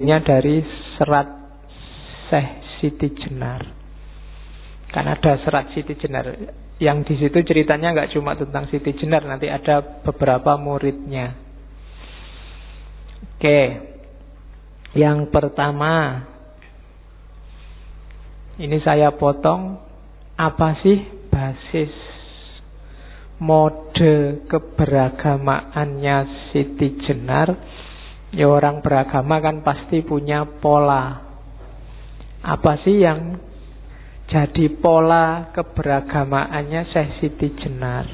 nya dari serat Syekh Siti Jenar. Kan ada serat Siti Jenar. Yang di situ ceritanya nggak cuma tentang Siti Jenar, nanti ada beberapa muridnya. Oke. Yang pertama, ini saya potong, apa sih basis mode keberagamaannya Siti Jenar? Ya orang beragama kan pasti punya pola. Apa sih yang jadi pola keberagamaannya Syekh Siti Jenar?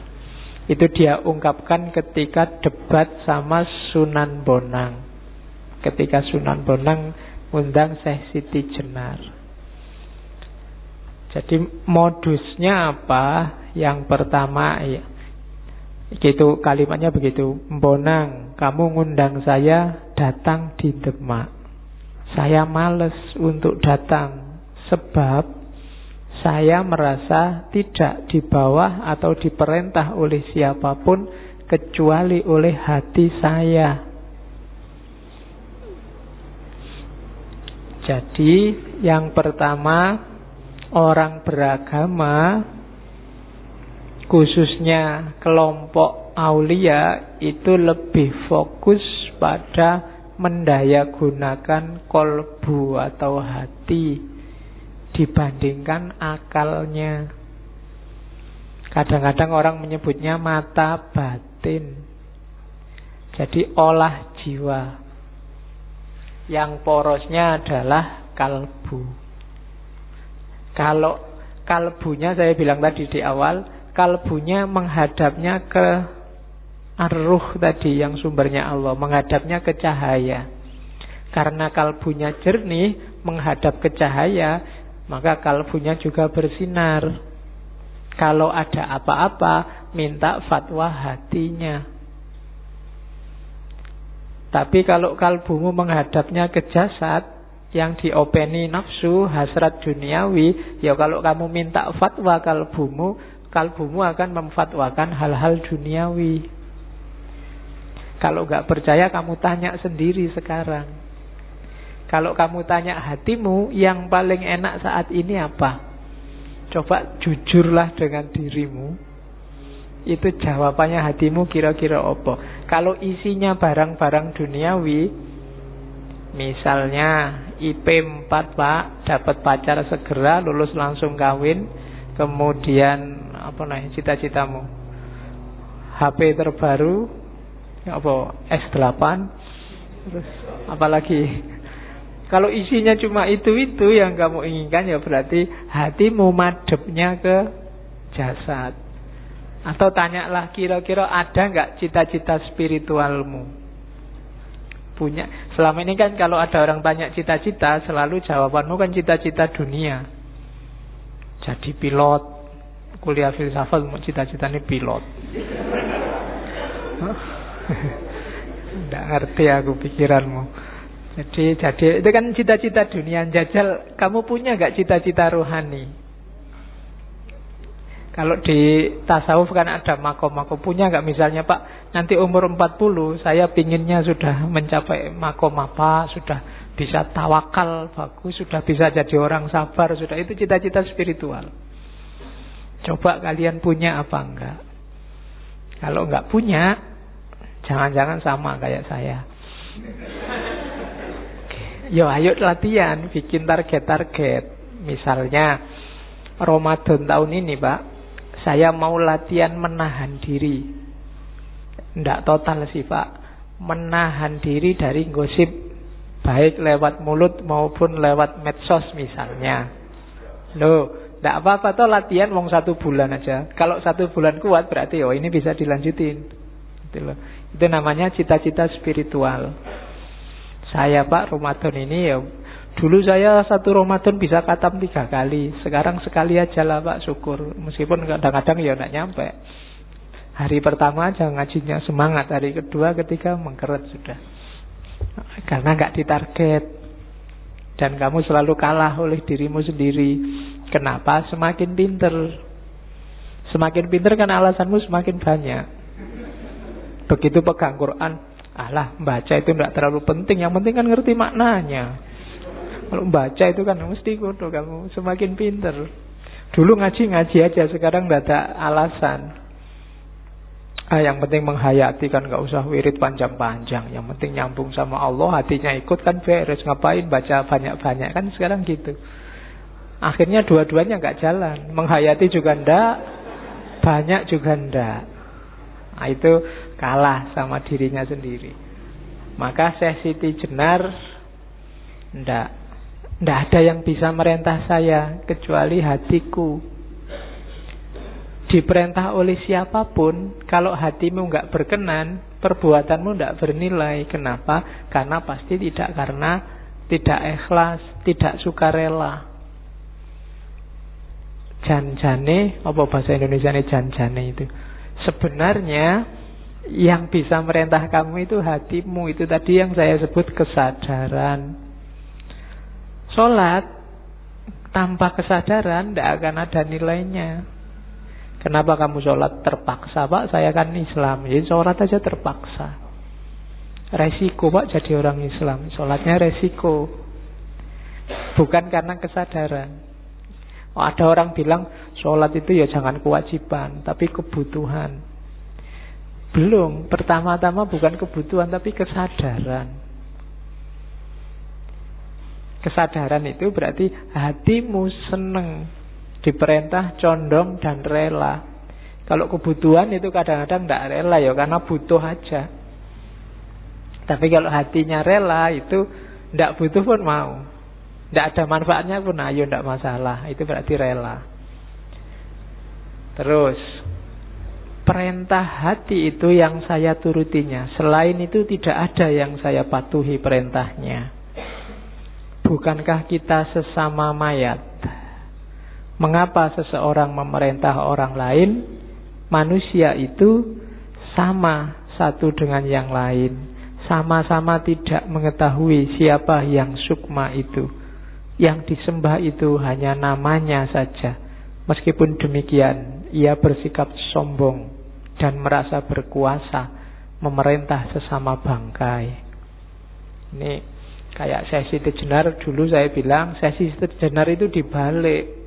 Itu dia ungkapkan ketika debat sama Sunan Bonang. Ketika Sunan Bonang undang Syekh Siti Jenar. Jadi modusnya apa? Yang pertama ya, gitu kalimatnya begitu. Bonang, kamu ngundang saya datang di Demak. Saya males untuk datang sebab saya merasa tidak di bawah atau diperintah oleh siapapun kecuali oleh hati saya. Jadi yang pertama, orang beragama, khususnya kelompok aulia, itu lebih fokus pada mendayagunakan kolbu atau hati dibandingkan akalnya. Kadang-kadang orang menyebutnya mata batin. Jadi olah jiwa. Yang porosnya adalah kalbu. Kalau kalbunya, saya bilang tadi di awal, kalbunya menghadapnya ke ar-ruh tadi yang sumbernya Allah, menghadapnya ke cahaya. Karena kalbunya jernih, menghadap ke cahaya, maka kalbunya juga bersinar. Kalau ada apa-apa, minta fatwa hatinya. Tapi kalau kalbumu menghadapnya ke jasad, yang diopeni nafsu, hasrat duniawi, ya kalau kamu minta fatwa kalbumu, kalbumu akan memfatwakan hal-hal duniawi. Kalau gak percaya, kamu tanya sendiri sekarang. Kalau kamu tanya hatimu, yang paling enak saat ini apa? Coba jujurlah dengan dirimu. Itu jawabannya hatimu kira-kira apa? Kalau isinya barang-barang duniawi, misalnya IP 4 Pak, dapat pacar segera, lulus langsung kawin, kemudian apa namanya cita-citamu? HP terbaru, apa S8, terus apalagi? Kalau isinya cuma itu yang kamu inginkan, ya berarti hatimu madepnya ke jasad. Atau tanyalah, kira-kira ada nggak cita-cita spiritualmu? Punya. Selama ini kan kalau ada orang tanya cita-cita, selalu jawabanmu kan cita-cita dunia. Jadi pilot, kuliah filsafat, cita-citanya pilot. Nggak ngerti aku pikiranmu. Jadi itu kan cita-cita dunia. Jajal, kamu punya nggak cita-cita rohani? Kalau di tasawuf kan ada makom-makom. Punya nggak misalnya, Pak, nanti umur 40 saya pinginnya sudah mencapai makom apa, sudah bisa tawakal bagus, sudah bisa jadi orang sabar, sudah. Itu cita-cita spiritual. Coba kalian punya apa enggak? Kalau enggak punya, jangan-jangan sama kayak saya. Yo, ayo latihan, bikin target-target. Misalnya Ramadan tahun ini, Pak, saya mau latihan menahan diri. Nggak total sih, Pak. Menahan diri dari gosip, baik lewat mulut maupun lewat medsos misalnya. Loh, nggak apa-apa toh latihan wong 1 bulan aja. Kalau 1 bulan kuat berarti ini bisa dilanjutin. Itu namanya cita-cita spiritual. Saya, Pak, Ramadan ini dulu saya 1 Ramadan bisa khatam 3 kali. Sekarang sekali aja lah, Pak, syukur. Meskipun kadang-kadang nggak nyampe. Hari pertama aja ngajinya semangat, hari kedua, ketiga mengkeret sudah. Karena nggak ditarget. Dan kamu selalu kalah oleh dirimu sendiri. Kenapa? Semakin pinter. Semakin pinter kan alasanmu semakin banyak. Begitu pegang Quran, Alah, baca itu tidak terlalu penting, yang penting kan ngerti maknanya. Kalau baca itu kan mesti kudu kamu semakin pinter. Dulu ngaji aja, sekarang tidak ada alasan. Yang penting menghayati, kan gak usah wirid panjang-panjang. Yang penting nyambung sama Allah, hatinya ikut kan beres. Ngapain baca banyak-banyak, kan sekarang gitu. Akhirnya dua-duanya gak jalan. Menghayati juga ndak, banyak juga ndak. Nah, itu kalah sama dirinya sendiri. Maka Syekh Siti Jenar ndak ada yang bisa merintah saya kecuali hatiku. Diperintah oleh siapapun, kalau hatimu nggak berkenan, perbuatanmu nggak bernilai. Kenapa? Karena pasti tidak ikhlas, tidak sukarela. Janjane, apa bahasa Indonesia ini janjane itu? Sebenarnya yang bisa merintah kamu itu hatimu. Itu tadi yang saya sebut kesadaran. Sholat tanpa kesadaran tidak akan ada nilainya. Kenapa kamu sholat terpaksa? Pak, saya kan Islam, jadi sholat aja terpaksa. Resiko Pak jadi orang Islam, sholatnya resiko, bukan karena kesadaran. Ada orang bilang sholat itu ya jangan kewajiban, tapi kebutuhan. Belum, pertama-tama bukan kebutuhan, tapi kesadaran. Kesadaran itu berarti hatimu seneng diperintah, condong, dan rela. Kalau kebutuhan itu kadang-kadang tidak rela ya, karena butuh aja. Tapi kalau hatinya rela, itu tidak butuh pun mau, tidak ada manfaatnya pun ayo, tidak masalah. Itu berarti rela. Terus perintah hati itu yang saya turutinya. Selain itu tidak ada yang saya patuhi perintahnya. Bukankah kita sesama mayat? Mengapa seseorang memerintah orang lain? Manusia itu sama satu dengan yang lain, sama-sama tidak mengetahui siapa yang sukma itu. Yang disembah itu hanya namanya saja. Meskipun demikian, ia bersikap sombong dan merasa berkuasa, memerintah sesama bangkai. Ini kayak Syekh Siti Jenar. Dulu saya bilang Syekh Siti Jenar itu dibalik.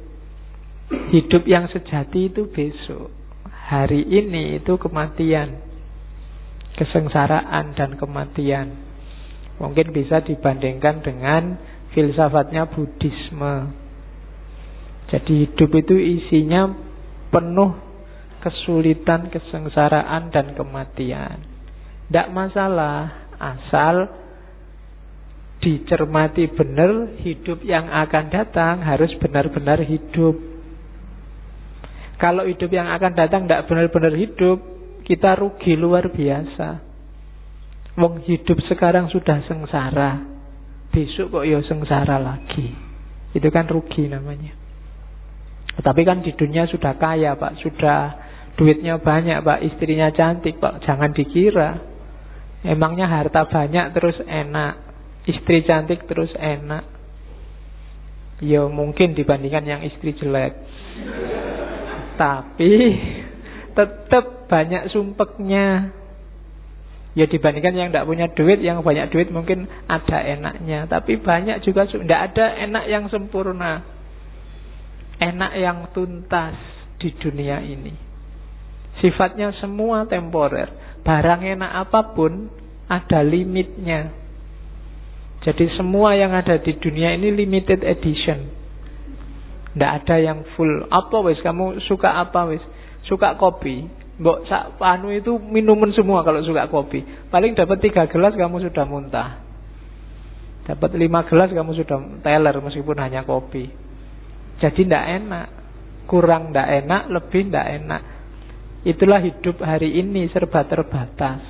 Hidup yang sejati itu besok. Hari ini itu kematian, kesengsaraan dan kematian. Mungkin bisa dibandingkan dengan filsafatnya Buddhisme. Jadi hidup itu isinya penuh kesulitan, kesengsaraan dan kematian. Tidak masalah, asal dicermati benar. Hidup yang akan datang harus benar-benar hidup. Kalau hidup yang akan datang tidak benar-benar hidup, kita rugi luar biasa. Wong hidup sekarang sudah sengsara, besok kok ya sengsara lagi. Itu kan rugi namanya. Tapi kan di dunia sudah kaya Pak, sudah duitnya banyak Pak, istrinya cantik Pak. Jangan dikira emangnya harta banyak terus enak, istri cantik terus enak. Ya mungkin dibandingkan yang istri jelek. Tapi tetap banyak sumpeknya. Ya dibandingkan yang tidak punya duit, yang banyak duit mungkin ada enaknya. Tapi banyak juga tidak ada enak yang sempurna, enak yang tuntas di dunia ini. Sifatnya semua temporer. Barang enak apapun ada limitnya. Jadi semua yang ada di dunia ini limited edition. Tidak ada yang full. Apa wis kamu suka apa wis? Suka kopi, mbok sak panu itu minuman semua kalau suka kopi. Paling dapat 3 gelas kamu sudah muntah. Dapat 5 gelas kamu sudah teler meskipun hanya kopi. Jadi tidak enak. Kurang tidak enak, lebih tidak enak. Itulah hidup hari ini, serba terbatas.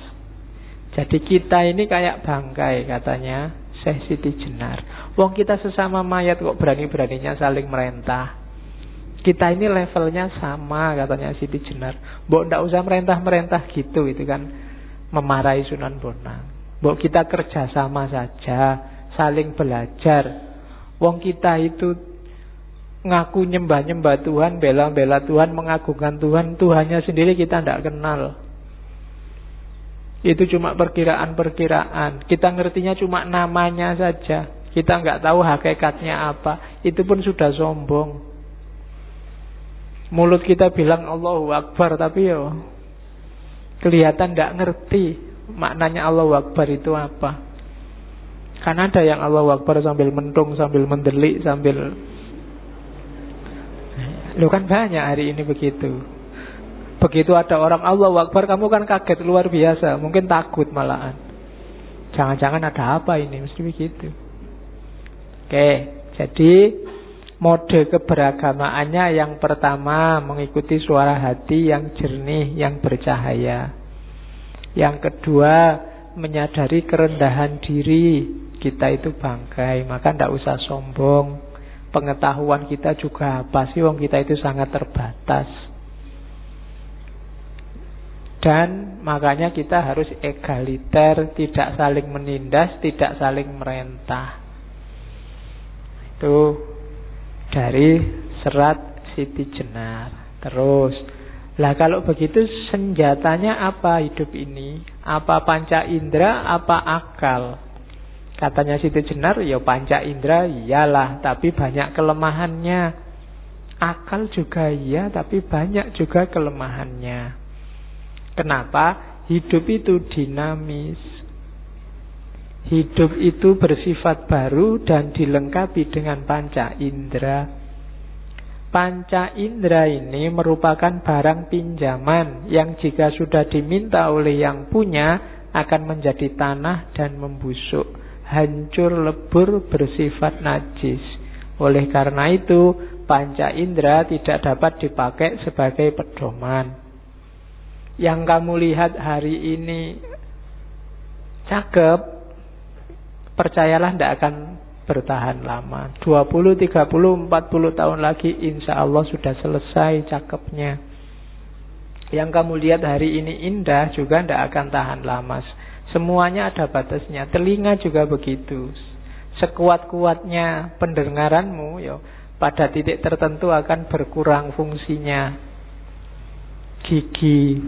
Jadi kita ini kayak bangkai katanya Syekh Siti Jenar. Wong kita sesama mayat kok berani-beraninya saling merintah. Kita ini levelnya sama katanya Siti Jenar. Mbok ndak usah merintah-merintah gitu, itu kan memarahi Sunan Bonang. Mbok kita kerja sama saja, saling belajar. Wong kita itu ngaku nyembah-nyembah Tuhan, bela-bela Tuhan, mengagungkan Tuhan, Tuhannya sendiri kita ndak kenal. Itu cuma perkiraan-perkiraan. Kita ngertinya cuma namanya saja. Kita nggak tahu hakikatnya apa. Itu pun sudah sombong. Mulut kita bilang Allahu Akbar, tapi kelihatan nggak ngerti maknanya Allahu Akbar itu apa. Kan ada yang Allahu Akbar sambil mentung, sambil mendelik, sambil... Lu kan banyak hari ini begitu. Begitu ada orang Allahu Akbar, kamu kan kaget luar biasa. Mungkin takut malahan. Jangan-jangan ada apa ini, mesti begitu. Oke, jadi mode keberagamaannya yang pertama mengikuti suara hati yang jernih, yang bercahaya. Yang kedua menyadari kerendahan diri. Kita itu bangkai, maka tidak usah sombong. Pengetahuan kita juga apa sih, wong kita itu sangat terbatas. Dan makanya kita harus egaliter, tidak saling menindas, tidak saling merentah. Itu dari serat Siti Jenar. Terus, lah kalau begitu senjatanya apa hidup ini? Apa panca indera, apa akal? Katanya Siti Jenar, ya panca indera iyalah, tapi banyak kelemahannya. Akal juga iya, tapi banyak juga kelemahannya. Kenapa? Hidup itu dinamis. Hidup itu bersifat baru dan dilengkapi dengan panca indera. Panca indera ini merupakan barang pinjaman yang jika sudah diminta oleh yang punya akan menjadi tanah dan membusuk, hancur lebur, bersifat najis. Oleh karena itu panca indera tidak dapat dipakai sebagai pedoman. Yang kamu lihat hari ini cakep, percayalah tidak akan bertahan lama. 20, 30, 40 tahun lagi insya Allah sudah selesai cakepnya. Yang kamu lihat hari ini indah juga tidak akan tahan lama. Semuanya ada batasnya. Telinga juga begitu. Sekuat-kuatnya pendengaranmu, pada titik tertentu akan berkurang fungsinya. Gigi,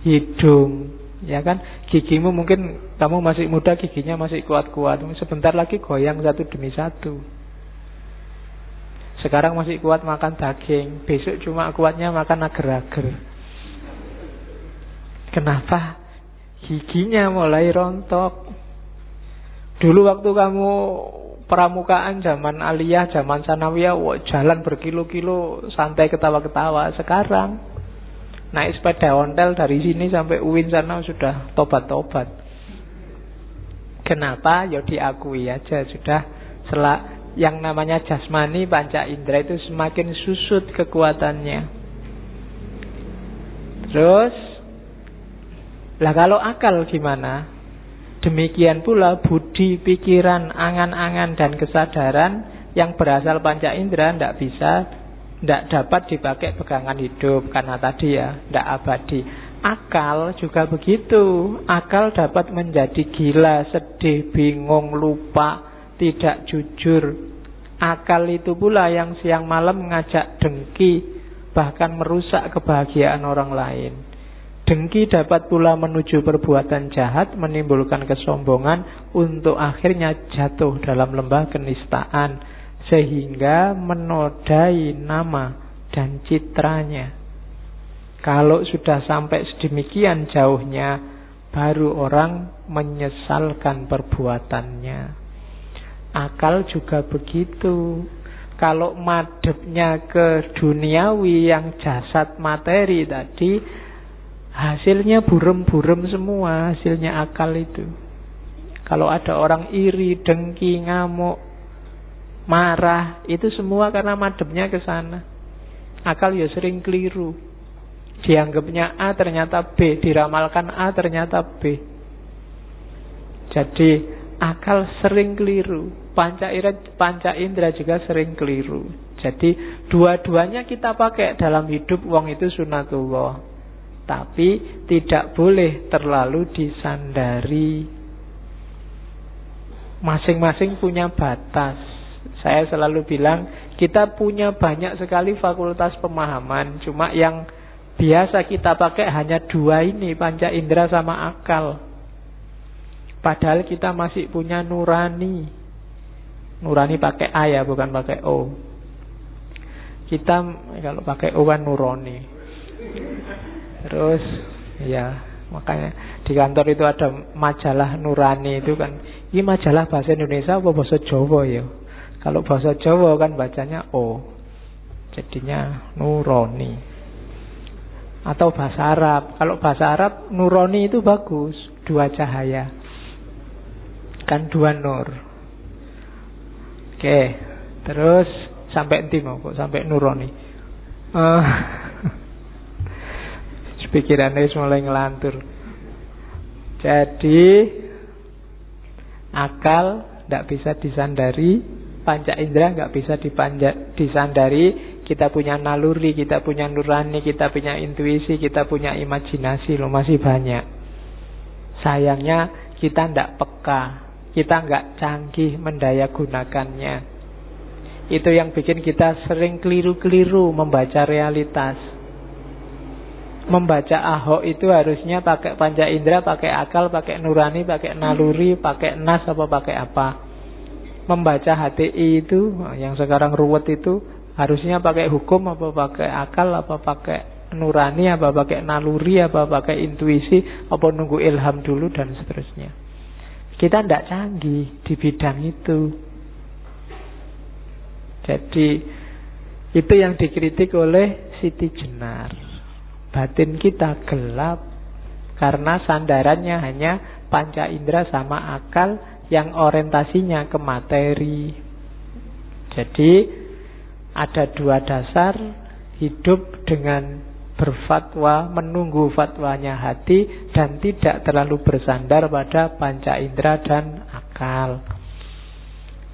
hidung, ya kan? Gigimu mungkin kamu masih muda, giginya masih kuat-kuat. Sebentar lagi goyang satu demi satu. Sekarang masih kuat makan daging, besok cuma kuatnya makan agar-agar. Kenapa? Giginya mulai rontok. Dulu waktu kamu pramukaan zaman aliyah, zaman sanawiyah, jalan berkilo-kilo santai ketawa-ketawa. Sekarang naik sepeda ontel dari sini sampai UIN sana sudah tobat-tobat. Kenapa? Ya diakui aja sudah yang namanya jasmani panca indera itu semakin susut kekuatannya. Terus lah kalau akal gimana? Demikian pula budi, pikiran, angan-angan dan kesadaran yang berasal panca indera tidak dapat dipakai pegangan hidup karena tadi tidak abadi. Akal juga begitu. Akal dapat menjadi gila, sedih, bingung, lupa, tidak jujur. Akal itu pula yang siang malam mengajak dengki, bahkan merusak kebahagiaan orang lain. Dengki dapat pula menuju perbuatan jahat, menimbulkan kesombongan, untuk akhirnya jatuh dalam lembah kenistaan, sehingga menodai nama dan citranya. Kalau sudah sampai sedemikian jauhnya, baru orang menyesalkan perbuatannya. Akal juga begitu. Kalau madepnya ke duniawi yang jasad materi tadi, hasilnya burem-burem semua, hasilnya akal itu. Kalau ada orang iri, dengki, ngamuk, marah, itu semua karena madepnya ke sana. Akal ya sering keliru. Dianggapnya A ternyata B, diramalkan A ternyata B. Jadi akal sering keliru. Panca indera juga sering keliru. Jadi dua-duanya kita pakai dalam hidup, wong itu sunatullah. Tapi tidak boleh terlalu disandari. Masing-masing punya batas. Saya selalu bilang kita punya banyak sekali fakultas pemahaman, cuma yang biasa kita pakai hanya dua ini, panca indera sama akal. Padahal kita masih punya nurani. Nurani pakai A ya, bukan pakai O. Kita kalau pakai O kan nurani. Terus ya, makanya di kantor itu ada majalah Nurani itu kan. Ini majalah bahasa Indonesia apa bahasa Jawa ya? Kalau bahasa Jawa kan bacanya O, jadinya Nurani. Atau bahasa Arab. Kalau bahasa Arab Nurani itu bagus, dua cahaya. Kan dua nur. Oke, terus sampai nanti mau kok sampai Nurani. Pikirannya mulai ngelantur. Jadi akal tidak bisa disandari, panca indera nggak bisa disandari. Kita punya naluri, kita punya nurani, kita punya intuisi, kita punya imajinasi loh, masih banyak. Sayangnya kita tidak peka, kita nggak canggih mendaya gunakannya. Itu yang bikin kita sering keliru-keliru membaca realitas. Membaca Ahok itu harusnya pakai panca indera, pakai akal, pakai nurani, pakai naluri, pakai nas apa pakai apa. Membaca HTI itu yang sekarang ruwet itu harusnya pakai hukum apa pakai akal, apa pakai nurani, apa pakai naluri, apa pakai intuisi, apa nunggu ilham dulu dan seterusnya. Kita tidak canggih di bidang itu. Jadi itu yang dikritik oleh Siti Jenar. Batin kita gelap karena sandarannya hanya panca indera sama akal yang orientasinya ke materi. Jadi ada dua dasar hidup dengan berfatwa, menunggu fatwanya hati dan tidak terlalu bersandar pada panca indera dan akal.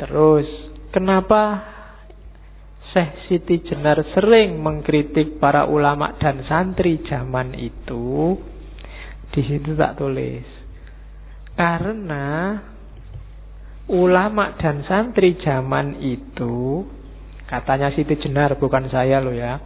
Terus kenapa Syekh Siti Jenar sering mengkritik para ulama dan santri zaman itu? Di situ tak tulis. Karena ulama dan santri zaman itu, katanya Siti Jenar, bukan saya loh ya,